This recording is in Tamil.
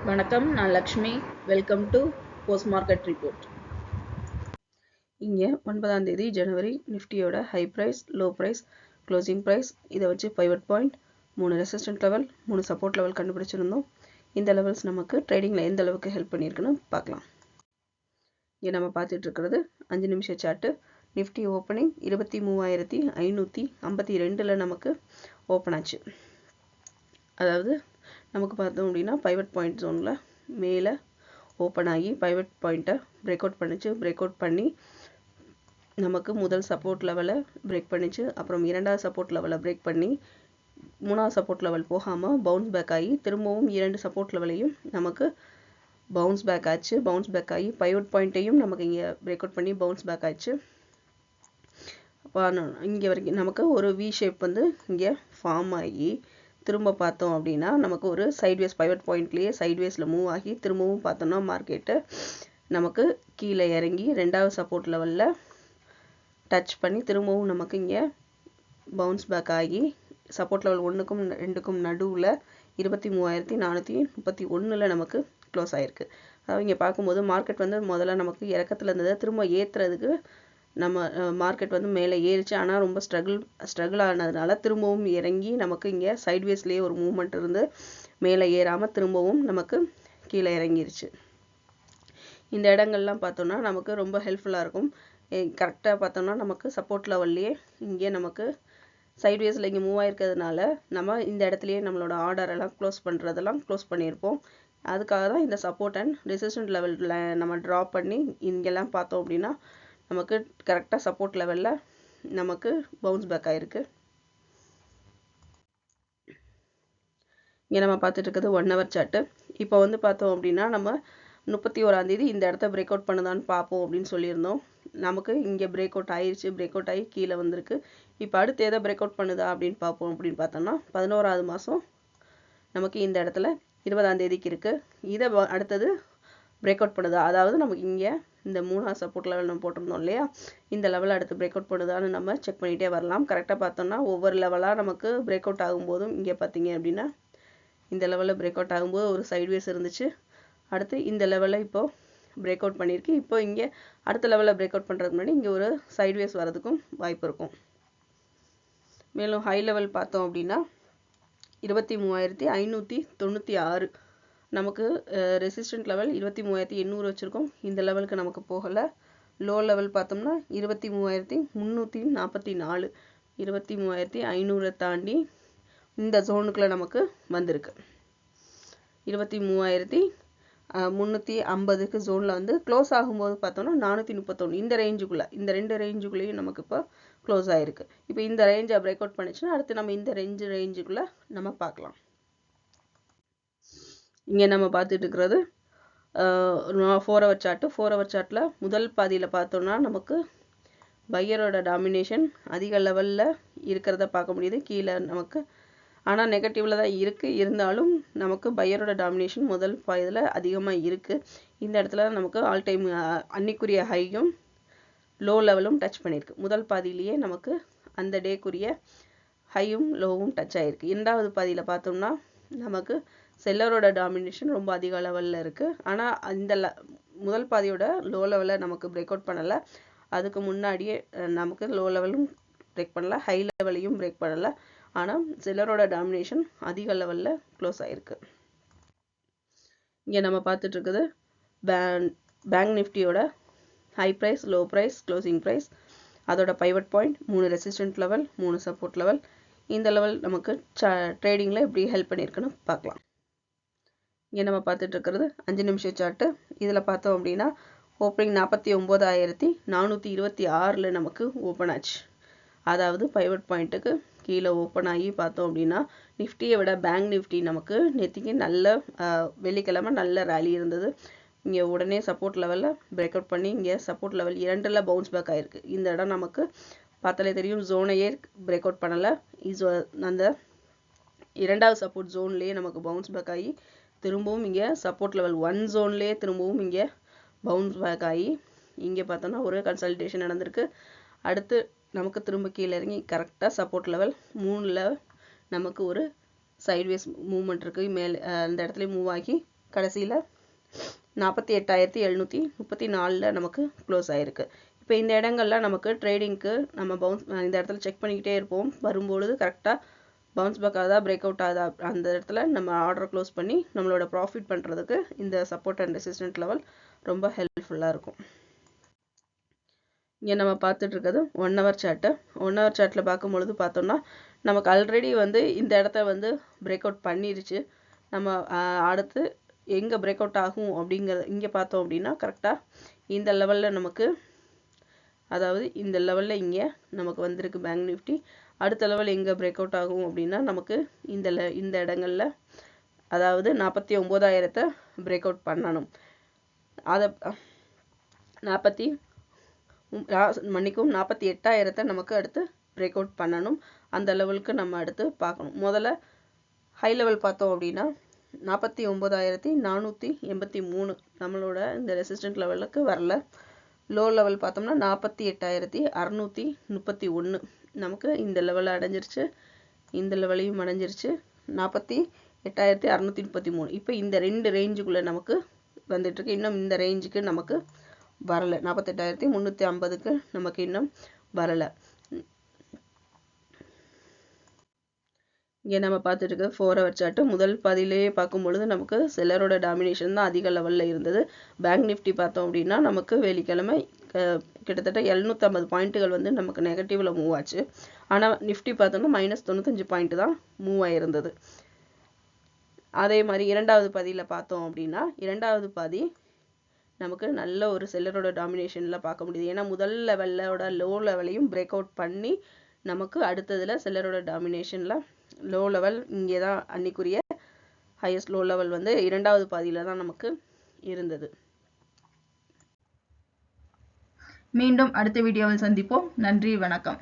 வணக்கம், நான் Lakshmi. Welcome to post market report. இங்கே 9ஆம் தேதி ஜனவரி நிஃப்டியோட high price, low price, closing price இதை வச்சு pivot point, 3 resistant level, 3 support level கண்டுபிடிச்சிருந்தோம். இந்த லெவல்ஸ் நமக்கு ட்ரேடிங்கில் எந்த அளவுக்கு ஹெல்ப் பண்ணியிருக்குன்னு பார்க்கலாம். இங்கே நம்ம பார்த்துட்டு இருக்கிறது 5 நிமிஷ சார்ட்டு. நிஃப்டி ஓப்பனிங் 23,552 நமக்கு ஓப்பன் ஆச்சு. அதாவது நமக்கு பார்த்தோம் அப்படின்னா பைவட் பாயிண்ட் ஜோனில் மேலே ஓப்பன் ஆகி பைவட் பாயிண்ட்டை பிரேக் அவுட் பண்ணிச்சு. பிரேக் அவுட் பண்ணி நமக்கு முதல் சப்போர்ட் லெவலை பிரேக் பண்ணிச்சு. அப்புறம் இரண்டாவது சப்போர்ட் லெவலை பிரேக் பண்ணி மூணாவது சப்போர்ட் லெவல் போகாமல் பவுன்ஸ் பேக் ஆகி திரும்பவும் 2 சப்போர்ட் லெவலையும் நமக்கு பவுன்ஸ் பேக் ஆச்சு. பவுன்ஸ் பேக் ஆகி பைவட் பாயிண்ட்டையும் நமக்கு இங்கே பிரேக் அவுட் பண்ணி பவுன்ஸ் பேக் ஆச்சு. இங்கே வரைக்கும் நமக்கு ஒரு வி ஷேப் வந்து இங்கே ஃபார்ம் ஆகி திரும்ப பார்த்தோம் அப்படின்னா நமக்கு ஒரு சைட்வேஸ் பைவட் பாயிண்ட்லேயே சைட்வேஸில் மூவ் ஆகி திரும்பவும் பார்த்தோம்னா மார்க்கெட்டு நமக்கு கீழே இறங்கி 2வது சப்போர்ட் லெவலில் டச் பண்ணி திரும்பவும் நமக்கு இங்கே பவுன்ஸ் பேக் ஆகி சப்போர்ட் லெவல் 1க்கும் 2க்கும் நடுவில் 23,431 நமக்கு க்ளோஸ் ஆகிருக்கு. அதாவது இங்கே பார்க்கும்போது மார்க்கெட் வந்து முதல்ல நமக்கு இறக்கத்தில் இருந்தது, திரும்ப ஏற்றுறதுக்கு நம்ம மார்க்கெட் வந்து மேலே ஏறிச்சு. ஆனால் ரொம்ப ஸ்ட்ரகிள் ஆனதுனால திரும்பவும் இறங்கி நமக்கு இங்கே சைட்வேஸ்லேயே ஒரு மூவ்மெண்ட் இருந்து மேலே ஏறாமல் திரும்பவும் நமக்கு கீழே இறங்கிருச்சு. இந்த இடங்கள்லாம் பார்த்தோம்னா நமக்கு ரொம்ப ஹெல்ப்ஃபுல்லாக இருக்கும். கரெக்டாக பார்த்தோம்னா நமக்கு சப்போர்ட் லெவல்லையே இங்கே நமக்கு சைட்வேஸில் இங்கே மூவ் ஆகிருக்கிறதுனால நம்ம இந்த இடத்துலையே நம்மளோட ஆர்டரெல்லாம் க்ளோஸ் பண்ணியிருப்போம். அதுக்காக தான் இந்த சப்போர்ட் அண்ட் ரெசிஸ்டன்ட் லெவலில் நம்ம ட்ராப் பண்ணி இங்கெல்லாம் பார்த்தோம் அப்படின்னா நமக்கு கரெக்டாக சப்போர்ட் லெவலில் நமக்கு பவுன்ஸ் பேக் ஆகிருக்கு. இங்கே நம்ம பார்த்துட்டு இருக்கிறது 1 ஹவர் சார்ட்டு. இப்போ வந்து பார்த்தோம் அப்படின்னா நம்ம 31ஆம் தேதி இந்த இடத்த பிரேக் அவுட் பண்ணுதான்னு பார்ப்போம் அப்படின்னு சொல்லியிருந்தோம். நமக்கு இங்கே பிரேக் அவுட் ஆயிடுச்சு. பிரேக் அவுட் ஆகி கீழே வந்திருக்கு. இப்போ அடுத்து எதை பிரேக் அவுட் பண்ணுதா அப்படின்னு பார்ப்போம். அப்படின்னு பார்த்தோம்னா 11வது மாதம் நமக்கு இந்த இடத்துல 20ஆம் தேதிக்கு இருக்குது. இதை அடுத்தது பிரேக் அவுட் பண்ணுதா, அதாவது நமக்கு இங்கே இந்த 3வது சப்போர்ட் லெவல் நம்ம போட்டிருந்தோம் இல்லையா, இந்த லெவல் அடுத்து பிரேக் அவுட் பண்ணுதான்னு நம்ம செக் பண்ணிகிட்டே வரலாம். கரெக்டாக பார்த்தோம்னா ஒவ்வொரு லெவலாக நமக்கு பிரேக் அவுட் ஆகும்போதும் இங்கே பார்த்தீங்க அப்படின்னா இந்த லெவலில் பிரேக் அவுட் ஆகும்போது ஒரு சைட்வேஸ் இருந்துச்சு. அடுத்து இந்த லெவலில் இப்போது பிரேக் அவுட் பண்ணியிருக்கு. இப்போ இங்கே அடுத்த லெவலில் பிரேக் அவுட் பண்ணுறதுக்கு முன்னாடி இங்கே ஒரு சைட்வேஸ் வரதுக்கும் வாய்ப்பு இருக்கும். மேலும் ஹை லெவல் பார்த்தோம் அப்படின்னா 23,596 நமக்கு ரெசிஸ்டன்ட் லெவல் 23,800 வச்சுருக்கோம். இந்த லெவலுக்கு நமக்கு போகலை. லோ லெவல் பார்த்தோம்னா 23,344, 23,500 தாண்டி இந்த ஜோனுக்குள்ளே நமக்கு வந்திருக்கு. 23,350க்கு ஜோனில் வந்து க்ளோஸ் ஆகும்போது பார்த்தோம்னா 431 இந்த ரேஞ்சுக்குள்ளே, இந்த 2 ரேஞ்சுக்குள்ளேயும் நமக்கு இப்போ க்ளோஸ் ஆகிருக்கு. இப்போ இந்த ரேஞ்சை பிரேக் அவுட் பண்ணிச்சுன்னா அடுத்து நம்ம இந்த ரேஞ்சுக்குள்ளே நம்ம பார்க்கலாம். இங்கே நம்ம பார்த்துட்டு இருக்கிறது 4 ஹவர் சார்ட்டு. 4 ஹவர் சார்ட்டில் முதல் பாதியில் பார்த்தோம்னா நமக்கு பையரோட டாமினேஷன் அதிக லெவலில் இருக்கிறத பார்க்க முடியுது. கீழே நமக்கு ஆனால் நெகட்டிவில் தான் இருக்குது. இருந்தாலும் நமக்கு பையரோட டாமினேஷன் முதல் பாதியில் அதிகமாக இருக்குது. இந்த இடத்துல நமக்கு ஆல் டைம் அன்னைக்குரிய ஹையும் லோ லெவலும் டச் பண்ணியிருக்கு. முதல் பாதியிலேயே நமக்கு அந்த டேக்குரிய ஹையும் லோவும் டச் ஆகிருக்கு. 2வது பாதியில் பார்த்தோம்னா நமக்கு செல்லரோட டாமினேஷன் ரொம்ப அதிக லெவலில் இருக்குது. ஆனால் இந்த முதல் பாதியோட லோ லெவலில் நமக்கு பிரேக் அவுட் பண்ணலை. அதுக்கு முன்னாடியே நமக்கு லோ லெவலும் பிரேக் பண்ணலை, ஹை லெவலையும் பிரேக் பண்ணலை. ஆனால் செல்லரோட டாமினேஷன் அதிக லெவலில் க்ளோஸ் ஆகிருக்கு. இங்கே நம்ம பார்த்துட்டு இருக்குது பேங்க் நிஃப்டியோட high price, low price, closing price, அதோட pivot point, 3 resistant level, 3 support level. இந்த லெவல் நமக்கு ட்ரேடிங்கில் எப்படி ஹெல்ப் பண்ணியிருக்குன்னு பார்க்கலாம். இங்கே நம்ம பார்த்துட்டு இருக்கிறது 5 நிமிஷ சார்ட்டு. இதில் பார்த்தோம் அப்படின்னா ஓப்பனிங் 49,426 நமக்கு ஓப்பன் ஆச்சு. அதாவது பைவட் பாயிண்ட்டுக்கு கீழே ஓப்பன் ஆகி பார்த்தோம் அப்படின்னா நிஃப்டியை விட பேங்க் நிஃப்டி நமக்கு நேற்றுக்கு நல்ல வெள்ளிக்கிழமை நல்ல ரேலி இருந்தது. இங்கே உடனே சப்போர்ட் லெவலில் பிரேக் அவுட் பண்ணி இங்கே சப்போர்ட் லெவல் 2ல் பவுன்ஸ் பேக் ஆகிருக்கு. இந்த இடம் நமக்கு பார்த்தாலே தெரியும், ஜோனையே பிரேக் அவுட் பண்ணலை. அந்த 2வது சப்போர்ட் ஜோன்லேயே நமக்கு பவுன்ஸ் பேக் ஆகி திரும்பவும் இங்கே சப்போர்ட் லெவல் 1 ஜோன்லேயே திரும்பவும் இங்கே பவுன்ஸ் பேக் ஆகி இங்கே பார்த்தோன்னா ஒரு கன்சல்டேஷன் நடந்திருக்கு. அடுத்து நமக்கு திரும்ப கீழே இறங்கி கரெக்டாக சப்போர்ட் லெவல் 3ல் நமக்கு ஒரு சைட்வேஸ் மூவ்மெண்ட் இருக்குது. மேலே அந்த இடத்துல மூவ் ஆகி கடைசியில் 48,734 நமக்கு க்ளோஸ் ஆயிருக்கு. இப்போ இந்த இடங்கள்லாம் நமக்கு ட்ரேடிங்க்கு நம்ம இந்த இடத்துல செக் பண்ணிக்கிட்டே இருப்போம். வரும்பொழுது கரெக்டாக பவுன்ஸ் பேக் ஆகுதா, பிரேக் அவுட் ஆகுதா, அந்த இடத்துல நம்ம ஆர்டர் க்ளோஸ் பண்ணி நம்மளோட ப்ராஃபிட் பண்ணுறதுக்கு இந்த சப்போர்ட் அண்ட் ரெசிஸ்டன்ட் லெவல் ரொம்ப ஹெல்ப்ஃபுல்லாக இருக்கும். இங்கே நம்ம பார்த்துட்டு இருக்கிறது 1 ஹவர் சார்ட்டு. 1 ஹவர் சார்ட்டில் பார்க்கும்பொழுது பார்த்தோம்னா நமக்கு ஆல்ரெடி இந்த இடத்த பிரேக் அவுட் பண்ணிருச்சு. நம்ம அடுத்து எங்கே பிரேக் அவுட் ஆகும் அப்படிங்கிறது இங்கே பார்த்தோம் அப்படின்னா கரெக்டாக இந்த லெவலில் நமக்கு, அதாவது இந்த லெவலில் இங்கே நமக்கு வந்திருக்கு பேங்க் நிஃப்டி. அடுத்த லெவல் எங்கே பிரேக் அவுட் ஆகும் அப்படின்னா நமக்கு இந்த இடங்களில், அதாவது 49,000 பிரேக் அவுட் பண்ணணும். அதை 48,000 நமக்கு அடுத்து பிரேக் அவுட் பண்ணணும். அந்த லெவலுக்கு நம்ம அடுத்து பார்க்கணும். முதல்ல ஹை லெவல் பார்த்தோம் அப்படின்னா 49,483 நம்மளோட இந்த ரெசிஸ்டன்ட் லெவலுக்கு வரல. லோ லெவல் பார்த்தோம்னா 48,631 நமக்கு இந்த லெவலில் அடைஞ்சிருச்சு. இந்த லெவலையும் அடைஞ்சிருச்சு. 48,633. இப்போ இந்த 2 ரேஞ்சுக்குள்ளே நமக்கு வந்துட்டுருக்கு. இன்னும் இந்த ரேஞ்சுக்கு நமக்கு வரலை. 48,350க்கு நமக்கு இன்னும் வரலை. இங்கே நம்ம பார்த்துட்டு இருக்க 4 ஹவர் சார்ட்டு. முதல் பாதியிலேயே பார்க்கும்பொழுது நமக்கு செல்லரோட டாமினேஷன் தான் அதிக லெவலில் இருந்தது. பேங்க் நிஃப்டி பார்த்தோம் அப்படின்னா நமக்கு வெள்ளிக்கிழமை கிட்டத்தட்ட 750 பாயிண்ட்டுகள் நமக்கு நெகட்டிவில் மூவ் ஆச்சு. ஆனால் நிஃப்டி பார்த்தோம்னா -95 பாயிண்ட் தான் மூவ் ஆகிருந்தது. அதே மாதிரி இரண்டாவது பாதியில் பார்த்தோம் அப்படின்னா இரண்டாவது பாதி நமக்கு நல்ல ஒரு செல்லரோட டாமினேஷனில் பார்க்க முடியுது. ஏன்னா முதல் லெவலோட லோ லெவலையும் பிரேக் அவுட் பண்ணி நமக்கு அடுத்ததில் செல்லரோட டாமினேஷனில் லோ லெவல் இங்கே தான் அன்னைக்குரிய ஹையஸ்ட் லோ லெவல் இரண்டாவது பாதியில் தான் நமக்கு இருந்தது. மீண்டும் அடுத்த வீடியோவில் சந்திப்போம். நன்றி, வணக்கம்.